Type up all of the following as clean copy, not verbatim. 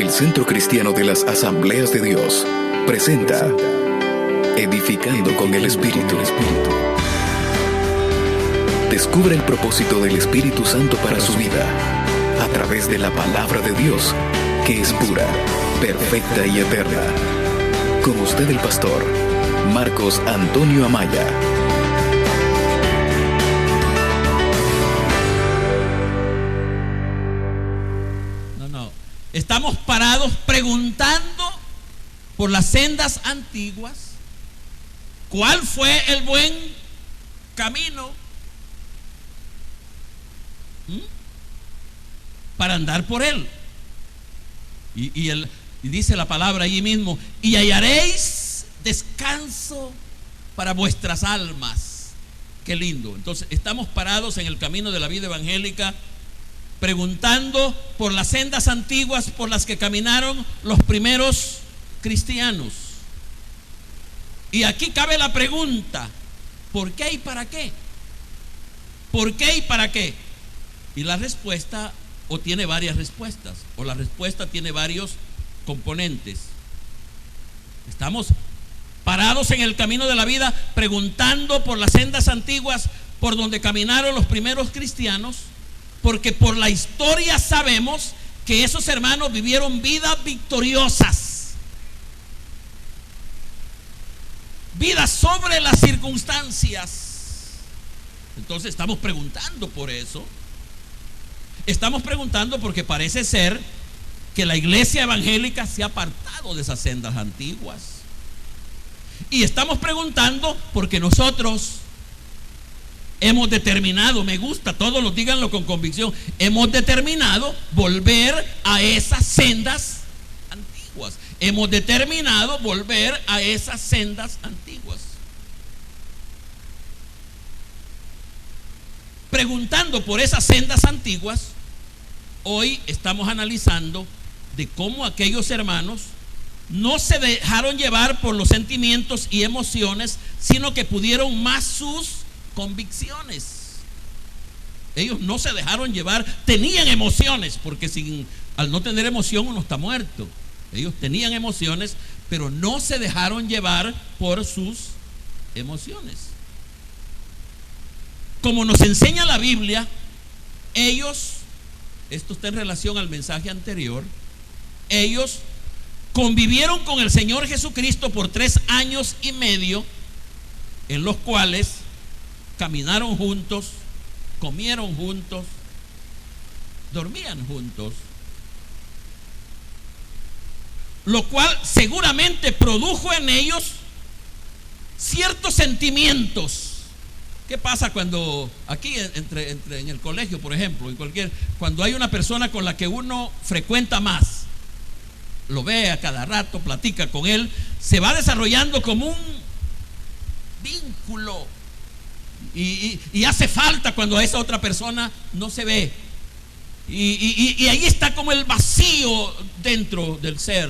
El Centro Cristiano de las Asambleas de Dios presenta Edificando con el Espíritu. Descubre el propósito del Espíritu Santo para su vida a través de la palabra de Dios, que es pura, perfecta y eterna. Con usted el pastor Marcos Antonio Amaya. Estamos parados preguntando por las sendas antiguas, ¿cuál fue el buen camino para andar por él? Y dice la palabra allí mismo: y hallaréis descanso para vuestras almas. Qué lindo. Entonces estamos parados en el camino de la vida evangélica, preguntando por las sendas antiguas por las que caminaron los primeros cristianos. Y aquí cabe la pregunta: ¿por qué y para qué? ¿Por qué y para qué? Y la respuesta, o tiene varias respuestas, o la respuesta tiene varios componentes. Estamos parados en el camino de la vida preguntando por las sendas antiguas por donde caminaron los primeros cristianos, porque por la historia sabemos que esos hermanos vivieron vidas victoriosas, vidas sobre las circunstancias. Entonces estamos preguntando por eso. Estamos preguntando porque parece ser que la iglesia evangélica se ha apartado de esas sendas antiguas. Y estamos preguntando porque nosotros hemos determinado, me gusta, todos lo díganlo con convicción, hemos determinado volver a esas sendas antiguas. Hemos determinado volver a esas sendas antiguas. Preguntando por esas sendas antiguas, hoy estamos analizando de cómo aquellos hermanos no se dejaron llevar por los sentimientos y emociones, sino que pudieron más sus convicciones. Ellos no se dejaron llevar, tenían emociones, porque al no tener emoción uno está muerto. Ellos tenían emociones, pero no se dejaron llevar por sus emociones. Como nos enseña la Biblia, ellos, esto está en relación al mensaje anterior, ellos convivieron con el Señor Jesucristo por 3 años y medio, en los cuales caminaron juntos, comieron juntos, dormían juntos, lo cual seguramente produjo en ellos ciertos sentimientos. ¿Qué pasa cuando aquí en el colegio, por ejemplo, cuando hay una persona con la que uno frecuenta más, lo ve a cada rato, platica con él, se va desarrollando como un vínculo? Y hace falta cuando a esa otra persona no se ve. Y ahí está como el vacío dentro del ser.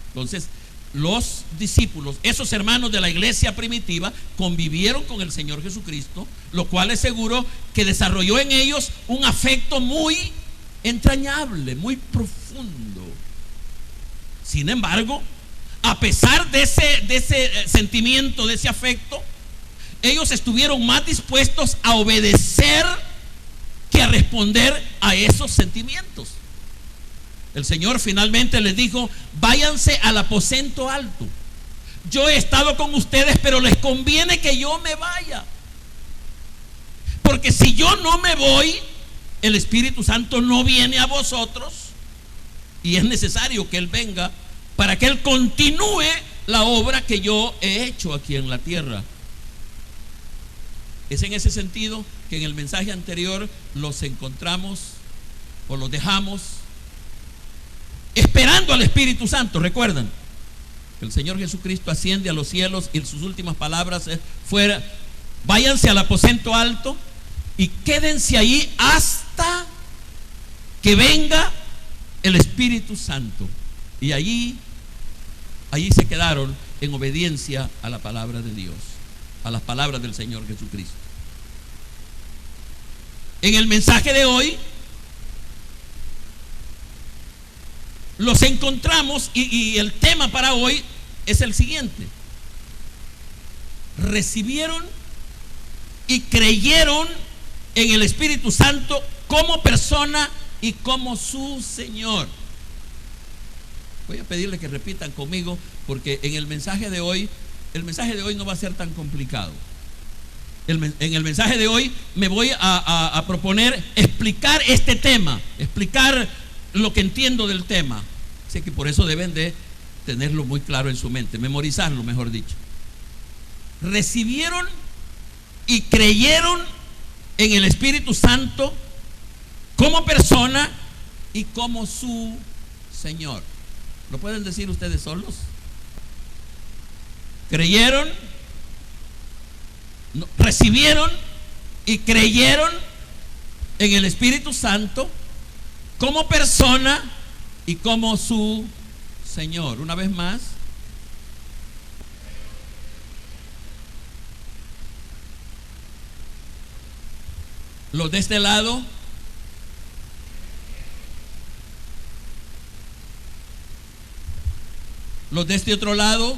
Entonces, los discípulos, esos hermanos de la iglesia primitiva, convivieron con el Señor Jesucristo, lo cual es seguro que desarrolló en ellos un afecto muy entrañable, muy profundo. Sin embargo, a pesar de ese sentimiento, de ese afecto, ellos estuvieron más dispuestos a obedecer que a responder a esos sentimientos. El Señor finalmente les dijo: váyanse al aposento alto. Yo he estado con ustedes, pero les conviene que yo me vaya. Porque si yo no me voy, el Espíritu Santo no viene a vosotros. Y es necesario que Él venga para que Él continúe la obra que yo he hecho aquí en la tierra. Es en ese sentido que en el mensaje anterior los encontramos o los dejamos esperando al Espíritu Santo. Recuerdan que el Señor Jesucristo asciende a los cielos y sus últimas palabras fueron: váyanse al aposento alto y quédense ahí hasta que venga el Espíritu Santo. Y allí se quedaron en obediencia a la palabra de Dios, a las palabras del Señor Jesucristo. En el mensaje de hoy los encontramos y el tema para hoy es el siguiente: recibieron y creyeron en el Espíritu Santo como persona y como su Señor. Voy a pedirle que repitan conmigo, porque en el mensaje de hoy no va a ser tan complicado. En el mensaje de hoy me voy a proponer explicar este tema, explicar lo que entiendo del tema. Así que por eso deben de tenerlo muy claro en su mente, memorizarlo, mejor dicho. Recibieron y creyeron en el Espíritu Santo como persona y como su Señor. ¿Lo pueden decir ustedes solos? Creyeron, no, recibieron y creyeron en el Espíritu Santo como persona y como su Señor. Una vez más. Los de este lado. Los de este otro lado.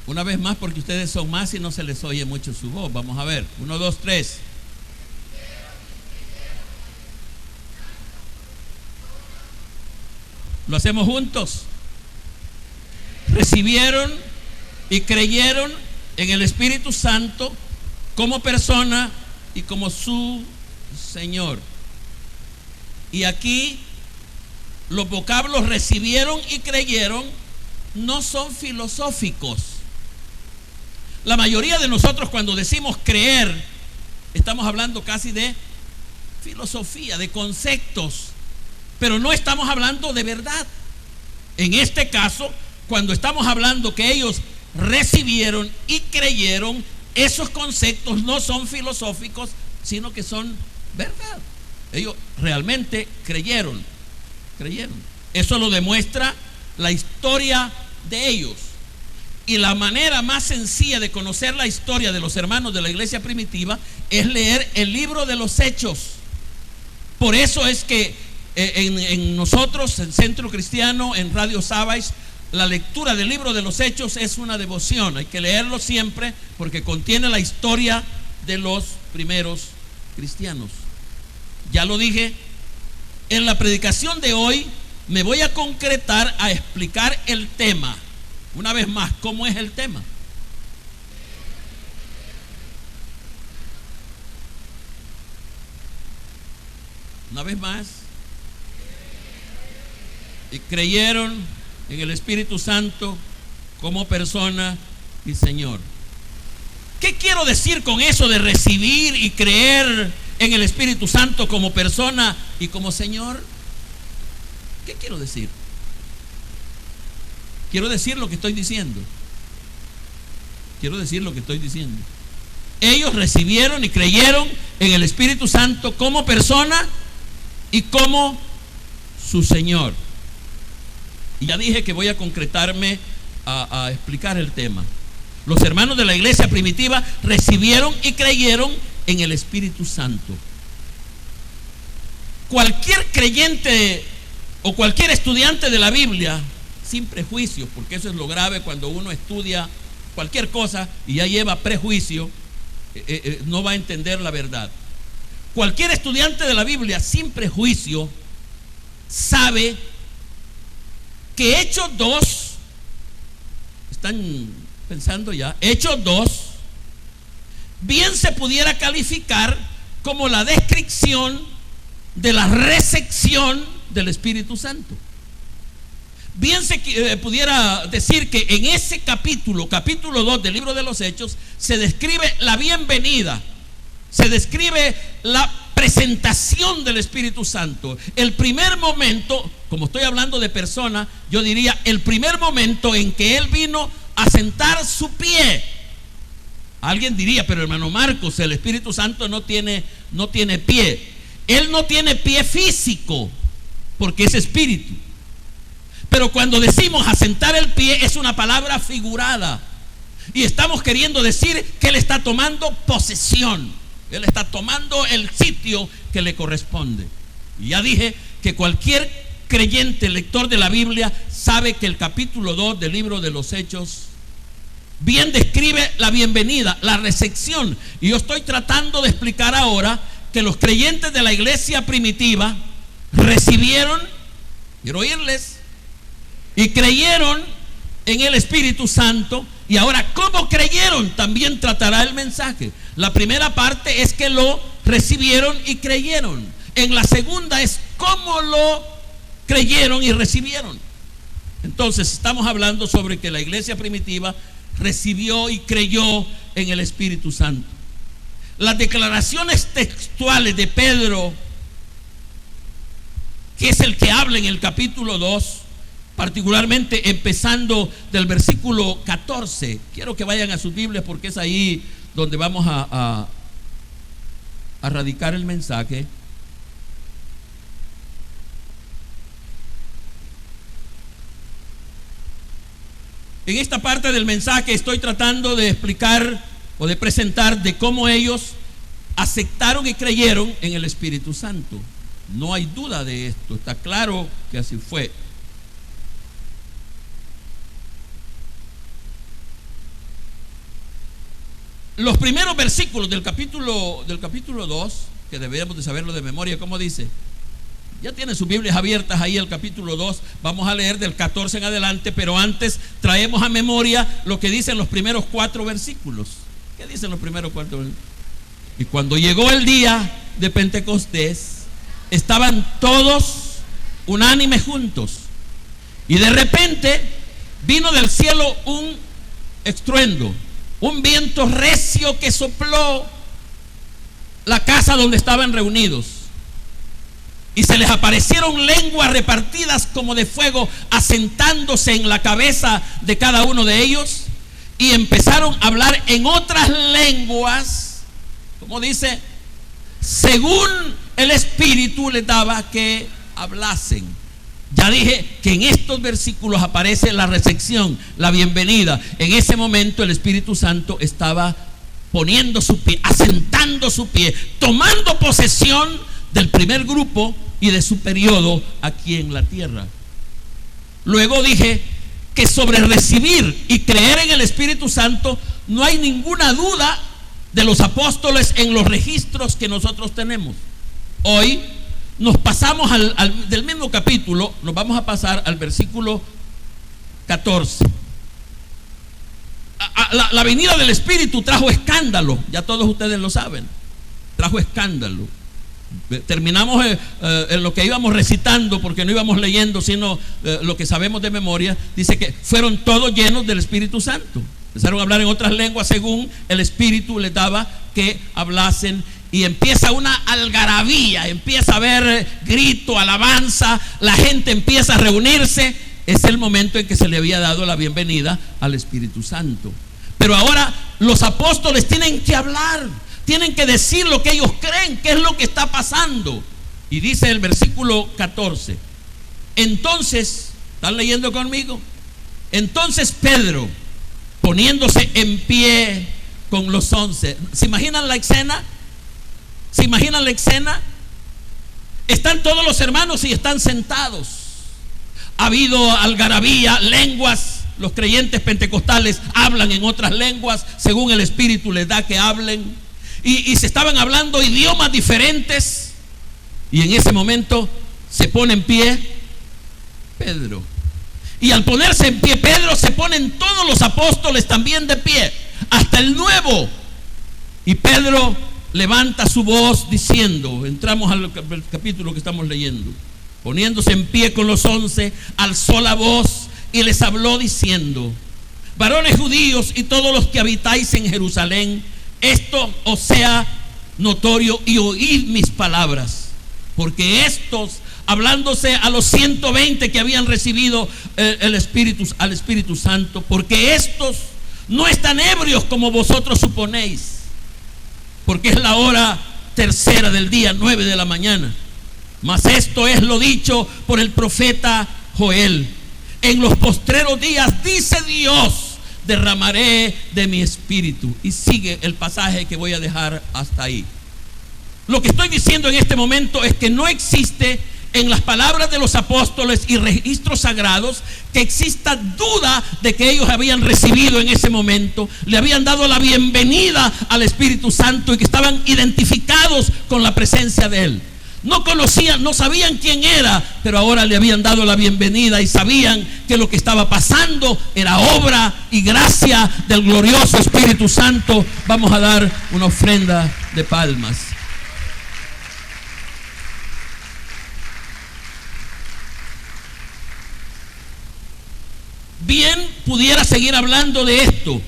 Una vez más, porque ustedes son más y no se les oye mucho su voz. Vamos a ver. 1, 2, 3. Lo hacemos juntos. Recibieron y creyeron en el Espíritu Santo como persona y como su Señor. Y aquí los vocablos recibieron y creyeron no son filosóficos. La mayoría de nosotros, cuando decimos creer, estamos hablando casi de filosofía, de conceptos, pero no estamos hablando de verdad. En este caso, cuando estamos hablando que ellos recibieron y creyeron, esos conceptos no son filosóficos, sino que son verdad. Ellos realmente creyeron. Eso lo demuestra la historia de ellos. Y la manera más sencilla de conocer la historia de los hermanos de la iglesia primitiva es leer el libro de los Hechos. Por eso es que en nosotros, en Centro Cristiano, en Radio Sabais, la lectura del libro de los Hechos es una devoción. Hay que leerlo siempre porque contiene la historia de los primeros cristianos. Ya lo dije, en la predicación de hoy me voy a concretar a explicar el tema. Una vez más, ¿cómo es el tema? Una vez más. Y creyeron en el Espíritu Santo como persona y Señor. ¿Qué quiero decir con eso de recibir y creer en el Espíritu Santo como persona y como Señor? ¿Qué quiero decir? Quiero decir lo que estoy diciendo. Ellos recibieron y creyeron en el Espíritu Santo como persona y como su Señor. Y ya dije que voy a concretarme a explicar el tema. Los hermanos de la iglesia primitiva recibieron y creyeron en el Espíritu Santo. Cualquier creyente o cualquier estudiante de la Biblia, sin prejuicios, porque eso es lo grave cuando uno estudia cualquier cosa y ya lleva prejuicio, no va a entender la verdad. Cualquier estudiante de la Biblia sin prejuicio sabe que Hechos 2, están pensando ya, Hechos 2, bien se pudiera calificar como la descripción de la recepción del Espíritu Santo. Bien se pudiera decir que en ese capítulo 2 del libro de los Hechos, se describe la bienvenida, se describe la presentación del Espíritu Santo. El primer momento, como estoy hablando de persona, yo diría el primer momento en que Él vino a sentar su pie. Alguien diría, pero hermano Marcos, el Espíritu Santo no tiene pie. Él no tiene pie físico, porque es espíritu. Pero cuando decimos asentar el pie, es una palabra figurada. Y estamos queriendo decir que Él está tomando posesión. Él está tomando el sitio que le corresponde. Y ya dije que cualquier creyente, lector de la Biblia, sabe que el capítulo 2 del libro de los Hechos bien describe la bienvenida, la recepción. Y yo estoy tratando de explicar ahora que los creyentes de la iglesia primitiva recibieron, quiero oírles, y creyeron en el Espíritu Santo. Y ahora, ¿cómo creyeron? También tratará el mensaje. La primera parte es que lo recibieron y creyeron. En la segunda es cómo lo creyeron y recibieron. Entonces estamos hablando sobre que la iglesia primitiva recibió y creyó en el Espíritu Santo. Las declaraciones textuales de Pedro, que es el que habla en el capítulo 2, particularmente empezando del versículo 14. Quiero que vayan a sus Biblias porque es ahí donde vamos a radicar el mensaje. En esta parte del mensaje estoy tratando de explicar o de presentar de cómo ellos aceptaron y creyeron en el Espíritu Santo. No hay duda de esto, está claro que así fue. Los primeros versículos del capítulo 2, que deberíamos de saberlo de memoria, ¿cómo dice? Ya tienen sus Biblias abiertas ahí, el capítulo 2. Vamos a leer del 14 en adelante, pero antes traemos a memoria lo que dicen los primeros 4 versículos. ¿Qué dicen los primeros 4 versículos? Y cuando llegó el día de Pentecostés, estaban todos unánimes juntos. Y de repente vino del cielo un estruendo, un viento recio que sopló la casa donde estaban reunidos. Y se les aparecieron lenguas repartidas como de fuego, asentándose en la cabeza de cada uno de ellos. Y empezaron a hablar en otras lenguas, como dice, según el Espíritu les daba que hablasen. Ya dije que en estos versículos aparece la recepción, la bienvenida. En ese momento el Espíritu Santo estaba poniendo su pie, asentando su pie, tomando posesión del primer grupo y de su periodo aquí en la tierra. Luego dije que sobre recibir y creer en el Espíritu Santo no hay ninguna duda de los apóstoles en los registros que nosotros tenemos. Hoy nos pasamos del mismo capítulo, nos vamos a pasar al versículo 14. La venida del Espíritu trajo escándalo, ya todos ustedes lo saben, trajo escándalo. Terminamos en lo que íbamos recitando, porque no íbamos leyendo sino lo que sabemos de memoria. Dice que fueron todos llenos del Espíritu Santo, empezaron a hablar en otras lenguas según el Espíritu les daba que hablasen. Y empieza una algarabía, empieza a haber grito, alabanza, la gente empieza a reunirse. Es el momento en que se le había dado la bienvenida al Espíritu Santo. Pero ahora los apóstoles tienen que hablar, tienen que decir lo que ellos creen, qué es lo que está pasando. Y dice el versículo 14. Entonces, ¿están leyendo conmigo? Entonces Pedro, poniéndose en pie con los 11. ¿Se imaginan la escena? ¿Se imaginan la escena? Están todos los hermanos y están sentados. Ha habido algarabía, lenguas. Los creyentes pentecostales hablan en otras lenguas según el Espíritu les da que hablen. Y se estaban hablando idiomas diferentes. Y en ese momento se pone en pie Pedro. Y al ponerse en pie Pedro, se ponen todos los apóstoles también de pie, hasta el nuevo. Y Pedro levanta su voz diciendo, entramos al capítulo que estamos leyendo, poniéndose en pie con los 11, alzó la voz y les habló diciendo: varones judíos y todos los que habitáis en Jerusalén, esto os sea notorio y oíd mis palabras, porque estos, hablándose a los 120 que habían recibido al Espíritu Santo, porque estos no están ebrios como vosotros suponéis, porque es la hora tercera del día, 9 de la mañana. Mas esto es lo dicho por el profeta Joel: en los postreros días, dice Dios, derramaré de mi espíritu. Y sigue el pasaje que voy a dejar hasta ahí. Lo que estoy diciendo en este momento es que no existe en las palabras de los apóstoles y registros sagrados que exista duda de que ellos habían recibido en ese momento, le habían dado la bienvenida al Espíritu Santo y que estaban identificados con la presencia de Él. No conocían, no sabían quién era, pero ahora le habían dado la bienvenida y sabían que lo que estaba pasando era obra y gracia del glorioso Espíritu Santo. Vamos a dar una ofrenda de palmas. Bien, pudiera seguir hablando de esto,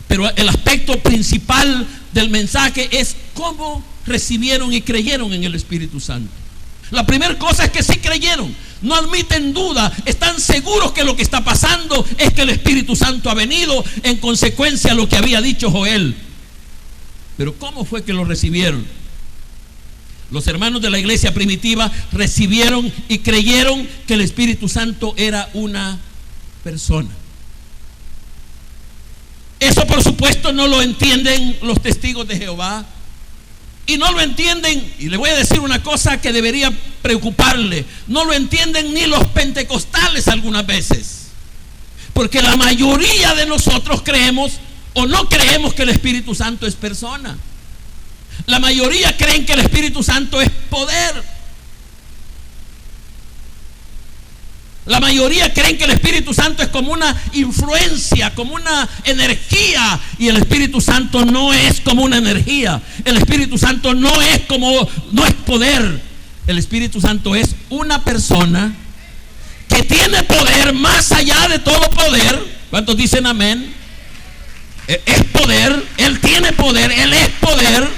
pero el aspecto principal del mensaje es cómo recibieron y creyeron en el Espíritu Santo. La primera cosa es que sí creyeron, no admiten duda, están seguros que lo que está pasando es que el Espíritu Santo ha venido en consecuencia a lo que había dicho Joel. Pero ¿cómo fue que lo recibieron? Los hermanos de la iglesia primitiva recibieron y creyeron que el Espíritu Santo era una persona. Eso por supuesto no lo entienden los testigos de Jehová y no lo entienden, y le voy a decir una cosa que debería preocuparle, no lo entienden ni los pentecostales algunas veces, porque la mayoría de nosotros creemos o no creemos que el Espíritu Santo es persona. La mayoría creen que el Espíritu Santo es poder. La mayoría creen que el Espíritu Santo es como una influencia, como una energía, y el Espíritu Santo no es como una energía. El Espíritu Santo no es poder. El Espíritu Santo es una persona que tiene poder más allá de todo poder. ¿Cuántos dicen amén? Es poder, Él tiene poder, Él es poder.